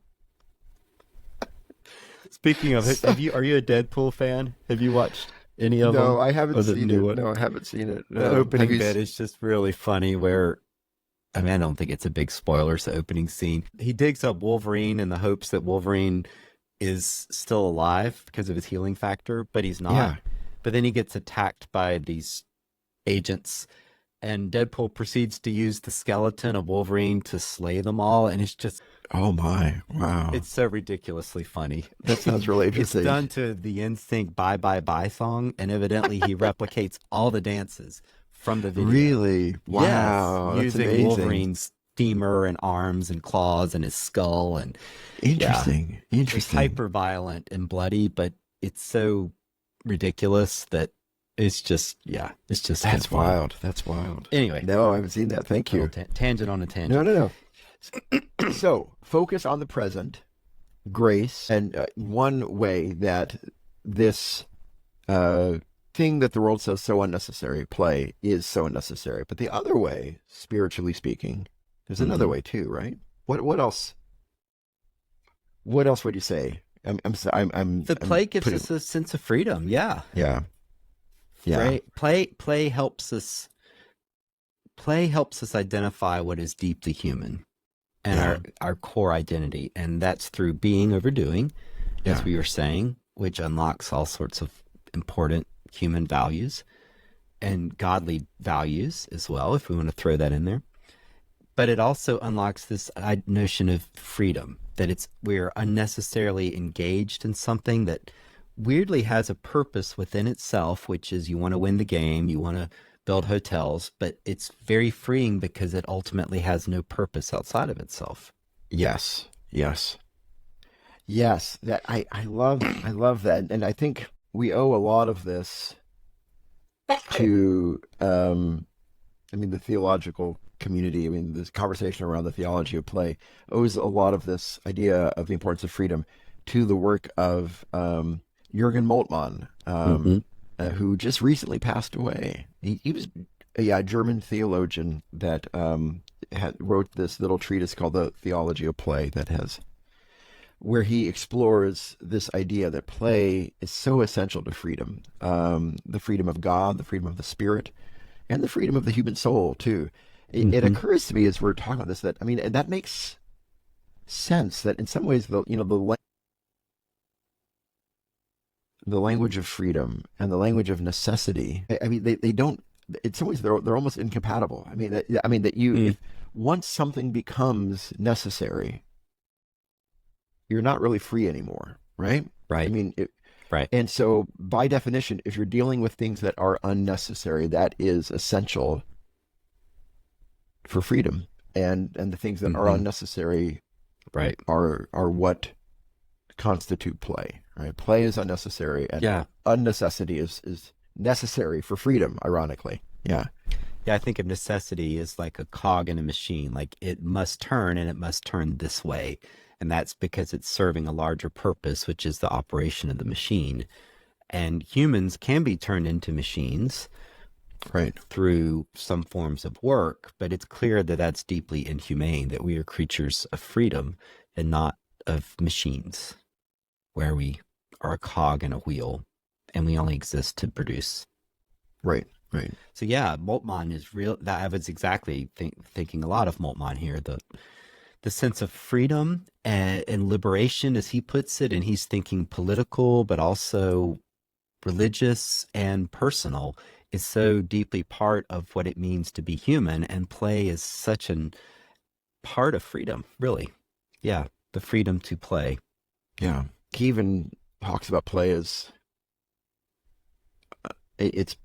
Speaking of, are you a Deadpool fan? Have you watched any of them? No, I haven't seen it. No, I haven't seen it. The opening bit is just really funny. Where, I mean, I don't think it's a big spoiler. It's the opening scene. He digs up Wolverine in the hopes that Wolverine is still alive because of his healing factor, but he's not. Yeah. But then he gets attacked by these agents, and Deadpool proceeds to use the skeleton of Wolverine to slay them all, and it's just, oh my, wow. It's so ridiculously funny. That sounds really interesting. It's done to the NSYNC Bye Bye Bye song, and evidently he replicates all the dances from the video. Really? Wow. Yes, using amazing. Wolverine's femur and arms and claws and his skull, and interesting. It's hyper violent and bloody, but it's so ridiculous that it's just that's wild. That's wild. Anyway, no, I haven't seen that. Thank you. Tangent on a tangent. No. So focus on the present, grace, and one way that this thing that the world says so unnecessary, play, is so unnecessary. But the other way, spiritually speaking, there's another way too, right? What else? What else would you say? Play gives us a sense of freedom. Yeah. Play helps us. Play helps us identify what is deeply human, and our core identity, and that's through being overdoing, as we were saying, which unlocks all sorts of important human values and godly values as well, if we want to throw that in there. But it also unlocks this notion of freedom, that we're unnecessarily engaged in something that weirdly has a purpose within itself, which is you want to win the game, you want to build hotels, but it's very freeing because it ultimately has no purpose outside of itself. Yes. That I love that, and I think we owe a lot of this to the theological community, I mean, this conversation around the theology of play owes a lot of this idea of the importance of freedom to the work of Jürgen Moltmann, Mm-hmm. who just recently passed away. He was a German theologian that wrote this little treatise called the Theology of Play where he explores this idea that play is so essential to freedom, the freedom of God, the freedom of the spirit, and the freedom of the human soul too. It Mm-hmm. occurs to me as we're talking about this that, I mean, that makes sense that in some ways the language of freedom and the language of necessity, I mean, they don't. In some ways, they're almost incompatible. I mean, that you Mm. if once something becomes necessary, you're not really free anymore, right? I Right. mean, Right. and so by definition, if you're dealing with things that are unnecessary, that is essential for freedom, and the things that are Mm-hmm. unnecessary Right. are what constitute play, right? Play is unnecessary, and Yeah. unnecessity is necessary for freedom, ironically. Yeah. Yeah, I think of necessity as like a cog in a machine. Like it must turn and it must turn this way. And that's because it's serving a larger purpose, which is the operation of the machine. And humans can be turned into machines Right. through some forms of work, but it's clear that that's deeply inhumane, that we are creatures of freedom and not of machines, where we are a cog in a wheel and we only exist to produce. Right. Right. So yeah, Moltmann is real. That I was exactly thinking a lot of Moltmann here. The sense of freedom and liberation, as he puts it, and he's thinking political, but also religious and personal, is so deeply part of what it means to be human. And play is such an part of freedom, really. Yeah, the freedom to play. Yeah. He even talks about play as it's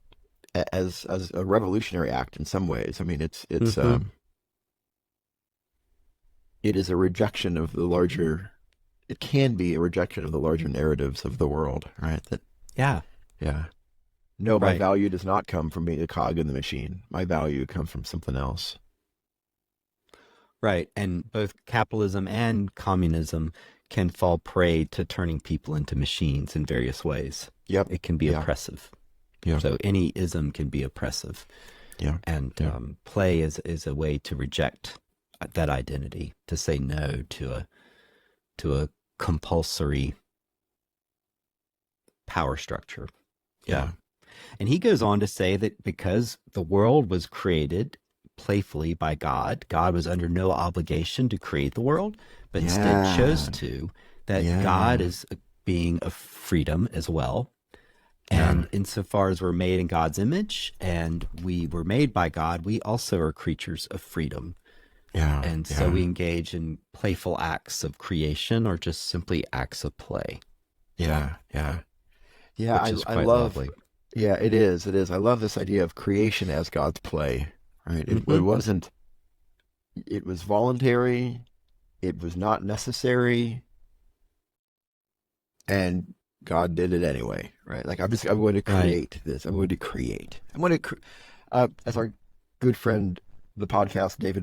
as a revolutionary act in some ways. I mean, Mm-hmm. it is a rejection of the larger. It can be a rejection of the larger narratives of the world, right? That Yeah, yeah. No, my right. value does not come from being a cog in the machine. My value comes from something else. Right. And both capitalism and communism can fall prey to turning people into machines in various ways. Yep. It can be Yeah. oppressive. Yeah. So any ism can be oppressive. Yeah. And Yeah. play is a way to reject that identity, to say no to a compulsory power structure. Yeah. And he goes on to say that because the world was created playfully by God, God was under no obligation to create the world, but instead chose Yeah. to, that God Yeah. is a being of freedom as well. Yeah. And insofar as we're made in God's image and we were made by God, we also are creatures of freedom. Yeah. And so we engage in playful acts of creation or just simply acts of play, Yeah. Yeah. Yeah. which is I quite love. lovely. Yeah. It is. It is. I love this idea of creation as God's play. Right. It Hmm. wasn't. It was voluntary. It was not necessary, and God did it anyway. Right. Like I'm going to Right. create this. I'm going to create. I'm going to. As our good friend, the podcast Dave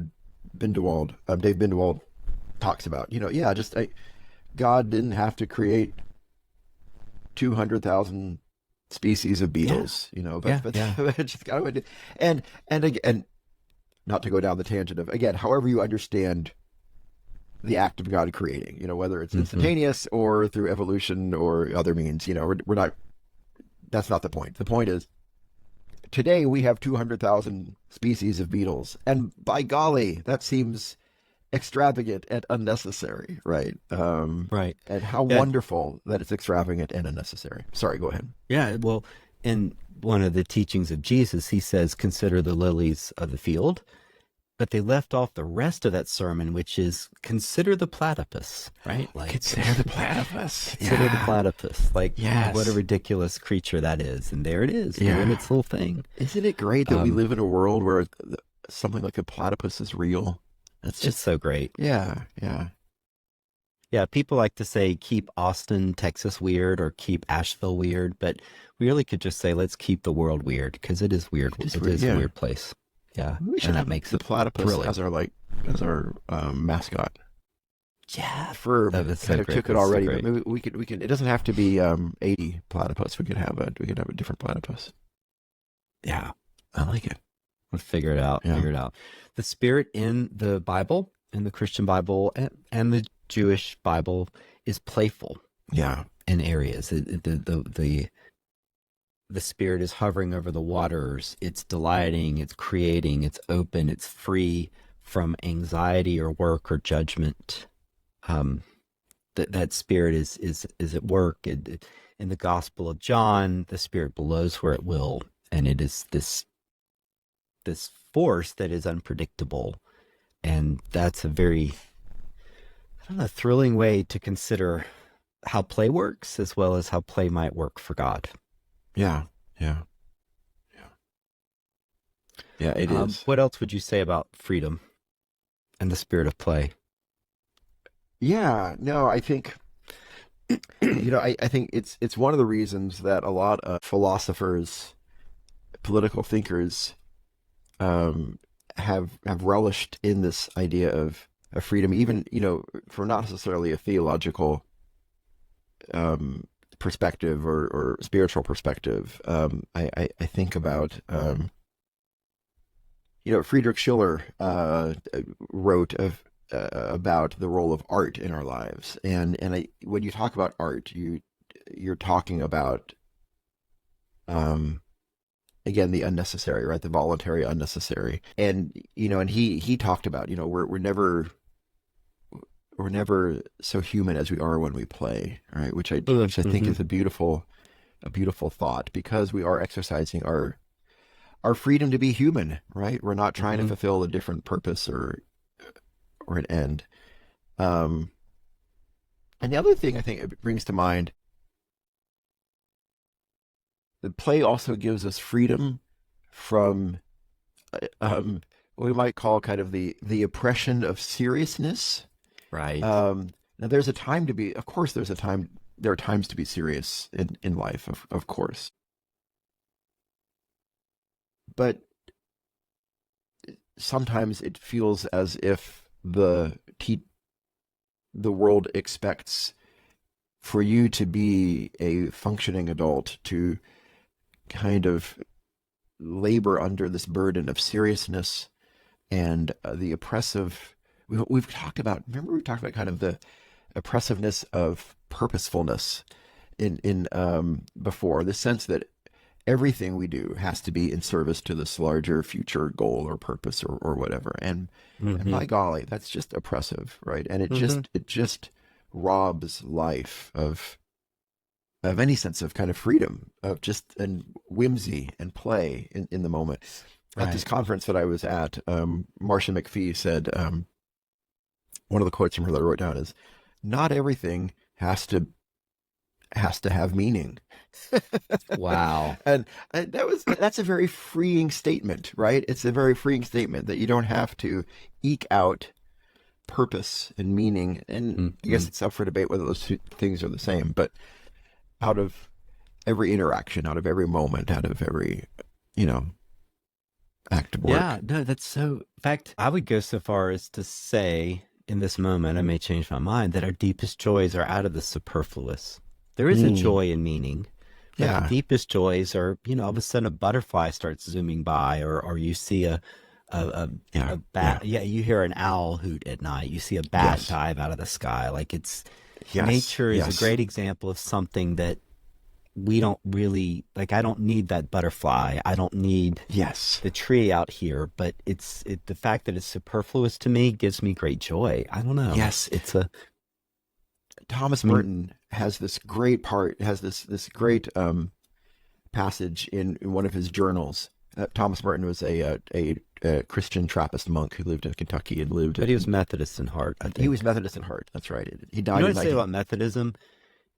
Bindewald talks about. Yeah, God didn't have to create 200,000 species of Yeah. beetles, Yeah. but Yeah. just God would, and again, not to go down the tangent of again, however you understand the act of God creating, whether it's Hmm. instantaneous or through evolution or other means, we're not. That's not the point. The point is today we have 200,000 species of beetles, and by golly, that seems extravagant and unnecessary, right? Right. And how Yeah. wonderful that it's extravagant and unnecessary. Sorry, go ahead. Yeah. Well, in one of the teachings of Jesus, he says, consider the lilies of the field. But they left off the rest of that sermon, which is consider the platypus, right? Like Consider the platypus. consider the platypus. Like Yes. what a ridiculous creature that is. And there it is, Yeah. doing its little thing. Isn't it great that we Um, live in a world where something like a platypus is real? That's It's so great. yeah, yeah. Yeah, people like to say keep Austin, Texas weird or keep Asheville weird, but we really could just say let's keep the world weird because it is weird. It is It weird, is yeah. a weird place. Yeah, We should and that have makes the it platypus thrilling. as our mascot. Yeah, Verb that's so kind of great. took it That's so already, but great. maybe we could. It doesn't have to be 80 platypus. We could have a different platypus. Yeah, I like it. we'll figure it out. Yeah. Figure it out. The spirit in the Bible, in the Christian Bible, and the Jewish Bible, is playful Yeah. in areas. The spirit is hovering over the waters. It's delighting. It's creating. It's open. It's free from anxiety or work or judgment. That spirit is at work. In the Gospel of John, the spirit blows where it will, and it is this force that is unpredictable, and that's a very, I don't know, thrilling way to consider how play works, as well as how play might work for God. Yeah. Yeah. Yeah. It is. What else would you say about freedom and the spirit of play? Yeah. No, I think I think it's one of the reasons that a lot of philosophers, political thinkers, have relished in this idea of freedom, even from not necessarily a theological perspective or spiritual perspective. I think about Friedrich Schiller wrote about the role of art in our lives, and when you talk about art, you're talking about again the unnecessary, right? The voluntary unnecessary, and and he talked about we're never so human as we are when we play, right? Which I think is a beautiful thought, because we are exercising our freedom to be human, right? We're not trying to fulfill a different purpose or an end. And the other thing I think it brings to mind, the play also gives us freedom from what we might call kind of the oppression of seriousness. Right. Now there's a time to be, of course, there are times to be serious in life, of course. But sometimes it feels as if the world expects for you to be a functioning adult, to kind of labor under this burden of seriousness and the oppressive. We've talked about. Remember, we talked about kind of the oppressiveness of purposefulness in before, the sense that everything we do has to be in service to this larger future goal or purpose or whatever. And by golly, that's just oppressive, right? And it just robs life of any sense of kind of freedom, of just and whimsy and play in the moment. At this conference that I was at, Marcia McPhee said, one of the quotes from her that I wrote down is, "Not everything has to have meaning." Wow. And that's a very freeing statement, right? It's a very freeing statement that you don't have to eke out purpose and meaning. And I guess it's up for debate whether those two things are the same, but out of every interaction, out of every moment, out of every, act of work. Yeah, no, that's so. In fact, I would go so far as to say, in this moment, I may change my mind, that our deepest joys are out of the superfluous. There is a joy in meaning. But Yeah. the deepest joys are, all of a sudden a butterfly starts zooming by, or you see a bat. Yeah, you hear an owl hoot at night. You see a bat dive out of the sky. Like nature is a great example of something that we don't really like. I don't need that butterfly. I don't need the tree out here. But the fact that it's superfluous to me gives me great joy. I don't know. Yes, it's a. Thomas Merton has this great great passage in one of his journals. Thomas Merton was a Christian Trappist monk who lived in Kentucky and lived. But he was Methodist in heart, I think. He was Methodist in heart. That's right. He died. You know what I say about Methodism?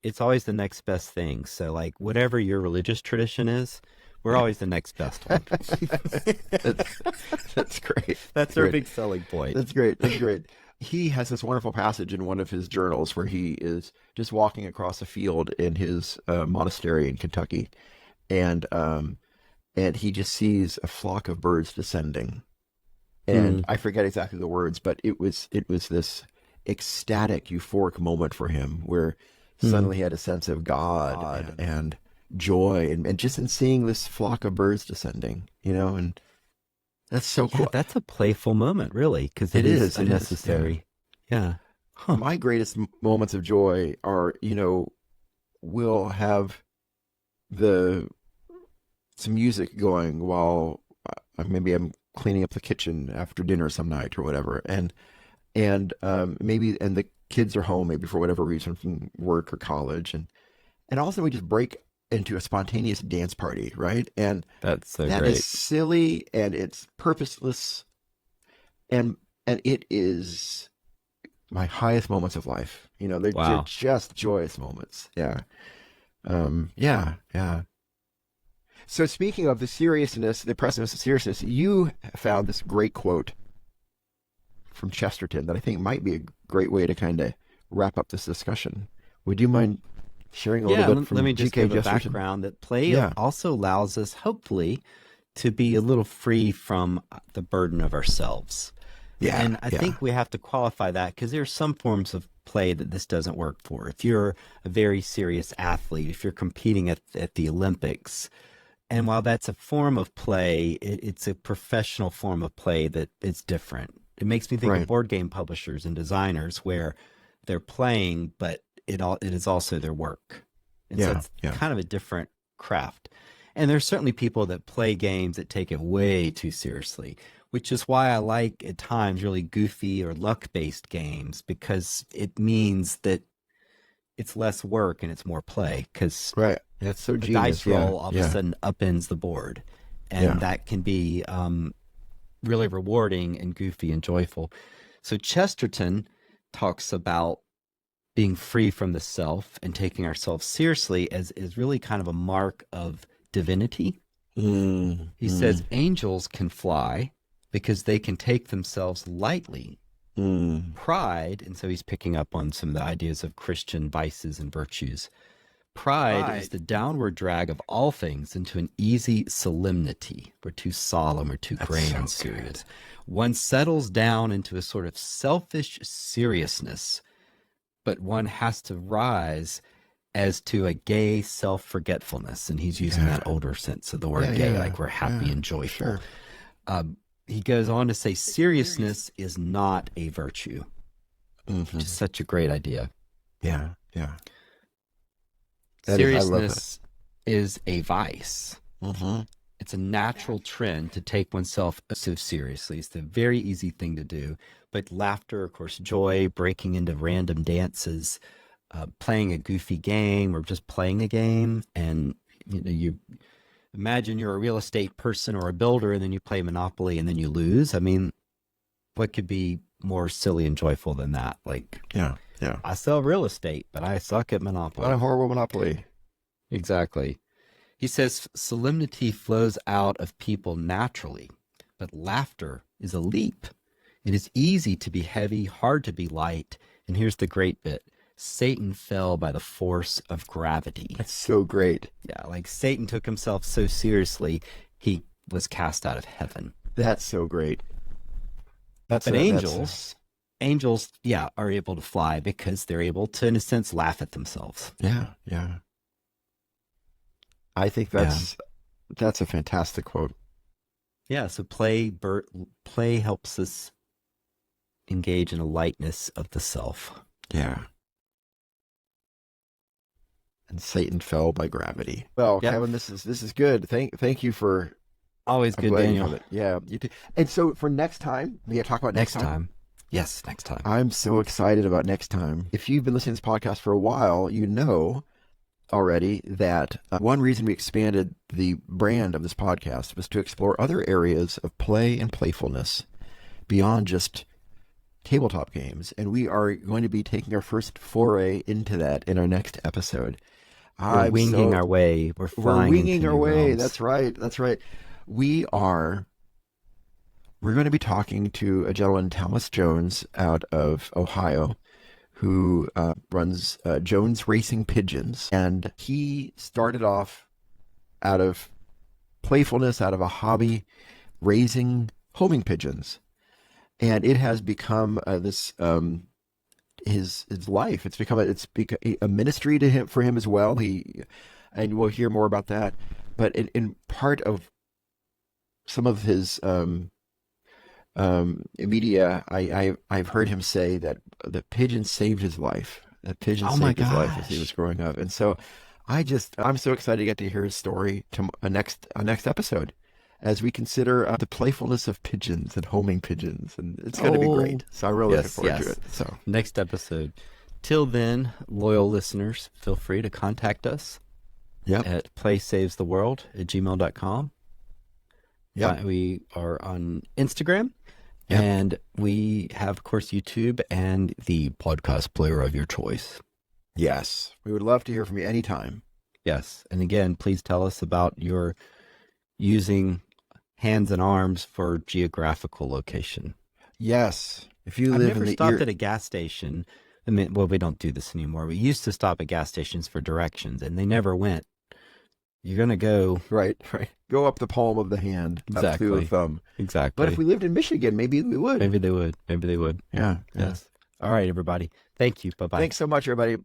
It's always the next best thing. So, like, whatever your religious tradition is, we're always the next best one. That's great. That's our big selling point. That's great. That's great. He has this wonderful passage in one of his journals where he is just walking across a field in his monastery in Kentucky, and he just sees a flock of birds descending, And Mm, I forget exactly the words, but it was this ecstatic, euphoric moment for him where mm. suddenly he had a sense of God and joy, and just in seeing this flock of birds descending, and that's so Yeah, cool. that's a playful moment, really, because it It is is, yeah. unnecessary. Yeah. Huh. My greatest moments of joy are, we'll have the some music going while maybe I'm cleaning up the kitchen after dinner some night or whatever, and the kids are home maybe for whatever reason from work or college, and also we just break into a spontaneous dance party, right? And That's so that is great. silly and it's purposeless, and it is my highest moments of life. They're Wow. just joyous moments. Yeah. Yeah. So speaking of the seriousness, the oppressiveness of seriousness, you found this great quote from Chesterton that I think might be a great way to kind of wrap up this discussion. Would you mind sharing a little Yeah, bit let from me just G.K. give a Chesterton? background that play Yeah, also allows us, hopefully, to be a little free from the burden of ourselves. yeah, And I yeah. think we have to qualify that because there are some forms of play that this doesn't work for. If you're a very serious athlete, if you're competing at the Olympics, and while that's a form of play, it's a professional form of play that is different. It makes me think of Right, board game publishers and designers where they're playing, but it is also their work. And so yeah, it's yeah. kind of a different craft. And there's certainly people that play games that take it way too seriously, which is why I like at times really goofy or luck-based games because it means that it's less work and it's more play because Right. That's so a dice genius. Yeah, roll all of a yeah, sudden upends the board. And yeah. that can be really rewarding and goofy and joyful. So Chesterton talks about being free from the self and taking ourselves seriously as is really kind of a mark of divinity. Mm, He says mm, angels can fly because they can take themselves lightly. mm. Pride, and so he's picking up on some of the ideas of Christian vices and virtues. Pride is Pride. the downward drag of all things into an easy solemnity. We're too solemn or too That's grave and so good. serious. One settles down into a sort of selfish seriousness, but one has to rise as to a gay self-forgetfulness. And he's using Yeah, that older sense of the yeah, word gay, yeah, like we're happy yeah. and joyful. Sure. He goes on to say seriousness is not a virtue, which is Hmm. such a great idea. Yeah, yeah. That is. I love that. Seriousness is a vice. Hmm. It's a natural trend to take oneself so seriously. It's a very easy thing to do. But laughter, of course, joy, breaking into random dances, playing a goofy game or just playing a game. And you imagine you're a real estate person or a builder and then you play Monopoly and then you lose. I mean, what could be more silly and joyful than that? Like, Yeah, yeah. I sell real estate, but I suck at What a Monopoly. horrible monopoly. Exactly. He says solemnity flows out of people naturally, but laughter is a leap. It is easy to be heavy, hard to be light. And here's the great bit Satan fell by the force of gravity. That's so great. Yeah, like Satan took himself so seriously, he was cast out of heaven. That's so great. That's But a that's angels, yeah, are able to fly because they're able to, in a sense, laugh at themselves. yeah, yeah. I think Yeah. that's a fantastic quote. Yeah, so play helps us engage in a lightness of the self. Yeah. And Satan fell by gravity. Well, Yep. Kevin, this is good. Thank you for. Always I'm good, glad you Daniel. found it. Yeah, you too. And so for next time, we gotta talk about next Next time. time. Yes, next time. I'm so excited about next time. If you've been listening to this podcast for a while, you know already that one reason we expanded the brand of this podcast was to explore other areas of play and playfulness beyond just tabletop games. And we are going to be taking our first foray into that in our next episode. We're winging our way. We're We're flying winging into our new way. realms. That's right. That's right. We are. We're going to be talking to a gentleman, Thomas Jones, out of Ohio, who runs Jones Racing Pigeons, and he started off out of playfulness, out of a hobby, raising homing pigeons, and it has become this his life. It's become a ministry to him, for him as well. And we'll hear more about that. But in part of some of his media, I've heard him say that the pigeons saved his life. That pigeons Oh my saved his life as he was gosh. growing up, and so I'm so excited to get to hear his story to a next episode, as we consider the playfulness of pigeons and homing pigeons, and it's going to be Oh, great. So I'm really looking yes, forward to yes. it. So Next episode. Till then, loyal listeners, feel free to contact us yep, at playsavestheworld@gmail.com. yep, We are on Instagram, yep. and we have, of course, YouTube and the podcast player of your choice. Yes, we would love to hear from you anytime. Yes. And again, please tell us about your using hands and arms for geographical location. Yes, if you I've live never in the stopped at a gas station. I mean, well, we don't do this anymore. We used to stop at gas stations for directions, and they never went. You're going to go. right, go up the palm of the hand, up through the Exactly. thumb. Exactly. But if we lived in Michigan, maybe we would. Maybe they would. Maybe they would. Yeah. Yes. All right, everybody. Thank you. Bye-bye. Thanks so much, everybody.